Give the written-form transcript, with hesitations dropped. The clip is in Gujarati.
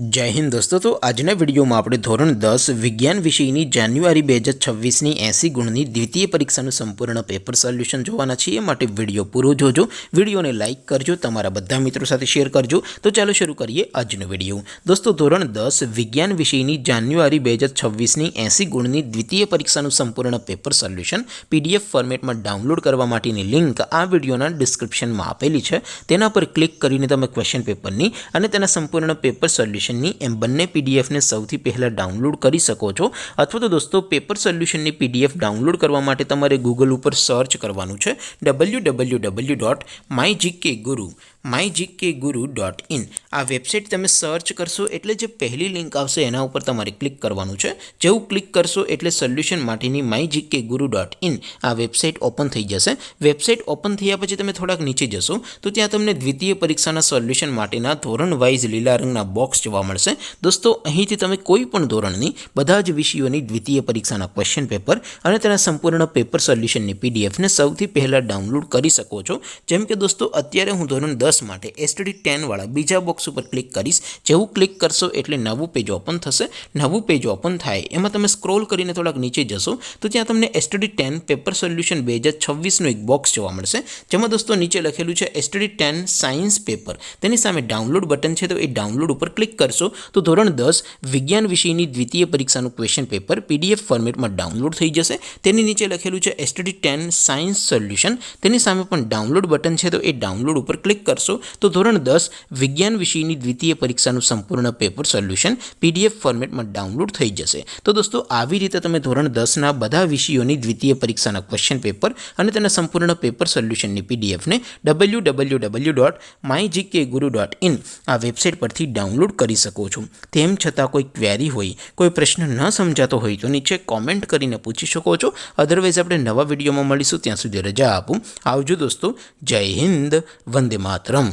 जय हिंद दोस्तों। तो आजना विडियो में આપણે ધોરણ 10 વિજ્ઞાન વિષયની જાન્યુઆરી 2026ની 80 ગુણની દ્વિતીય પરીક્ષાનું સંપૂર્ણ પેપર સોલ્યુશન જોવાના છીએ। માટે વિડિયો પૂરો જોજો, વિડિયોને લાઈક કરજો, તમારા બધા મિત્રો સાથે શેર કરજો। તો ચાલો શરૂ કરીએ આજનો વિડિયો। દોસ્તો ધોરણ 10 વિજ્ઞાન વિષયની જાન્યુઆરી 2026ની 80 ગુણની દ્વિતીય પરીક્ષાનું સંપૂર્ણ પેપર સોલ્યુશન PDF ફોર્મેટમાં ડાઉનલોડ કરવા માટેની લિંક આ વિડિયોના ડિસ્ક્રિપ્શનમાં આપેલી છે। તેના પર ક્લિક કરીને તમે ક્વેશ્ચન પેપરની અને તેના સંપૂર્ણ પેપર સોલ્યુશન एम बने पीडीएफ ने सौथी पहला डाउनलॉड करी सको छो। अथवा तो दोस्तों पेपर सोल्यूशन ने पीडीएफ डाउनलॉड करवा माटे तमारे गूगल पर सर्च करवानुं छे www.mygkguru.in। आ वेबसाइट तमे सर्च करशो एटले जे पहली लिंक आवशे एना उपर तमारे क्लिक करवानुं छे। जेवुं क्लिक करशो एटले सोल्यूशन माटेनी mygkguru.in आ वेबसाइट ओपन थई जशे। वेबसाइट ओपन थया पछी तमे थोड़ाक नीचे जशो तो त्यां तमने द्वितीय परीक्षाना सोल्यूशन माटेना धोरण वाइज लीला रंगना बॉक्स जोवा मळशे। दोस्तों અહીંથી તમે કોઈ પણ ધોરણની બધા જ વિષયોની દ્વિતીય પરીક્ષાના ક્વેશ્ચન પેપર અને તેના સંપૂર્ણ પેપર સોલ્યુશનની પીડીએફ ને સૌથી પહેલા ડાઉનલોડ કરી શકો છો। જેમ કે દોસ્તો અત્યારે હું ધોરણ 10 માટે STD 10 વાળા બીજા બોક્સ ઉપર ક્લિક કરીશ। જેવું ક્લિક કરશો એટલે નવું પેજ ઓપન થશે। નવું પેજ ઓપન થાય એમાં તમે સ્ક્રોલ કરીને થોડાક નીચે જશો તો ત્યાં તમને STD 10 પેપર સોલ્યુશન 2026 નું એક બોક્સ જોવા મળશે। જેમાં દોસ્તો નીચે લખેલું છે STD 10 સાયન્સ પેપર, તેની સામે ડાઉનલોડ બટન છે તો એ ડાઉનલોડ ઉપર क्लिक करशो तो धोरण 10 विज्ञान विषयनी द्वितीय परीक्षाનું क्वेश्चन पेपर पीडीएफ फॉर्मेट में डाउनलॉड थई जशे। तेनी नीचे लखेलुं छे STD 10 सायन्स सोल्यूशन, तेनी सामे पण डाउनलॉड बटन छे तो ए डाउनलॉड पर क्लिक करशो तो धोरण 10 विज्ञान विषयनी द्वितीय परीक्षाનું संपूर्ण पेपर सोल्यूशन पीडीएफ फॉर्मेट में डाउनलॉड थई जशे। तो दोस्तों આવી રીતે તમે ધોરણ 10 ના બધા વિષયોની દ્વિતીય પરીક્ષાના ક્વેશ્ચન પેપર અને તેના સંપૂર્ણ પેપર સોલ્યુશનની પીડીએફ ને www.mygkguru.in આ વેબસાઇટ પરથી ડાઉનલોડ કરી શકો છો। તેમ છતાં કોઈ ક્વેરી હોય, કોઈ પ્રશ્ન ન સમજાતો હોય તો નીચે કોમેન્ટ કરીને પૂછી શકો છો। અધરવાઇઝ આપણે નવા વિડીયોમાં મળીશું, ત્યાં સુધી રજા આપું। આવજો દોસ્તો, જય હિન્દ, વંદે માતરમ।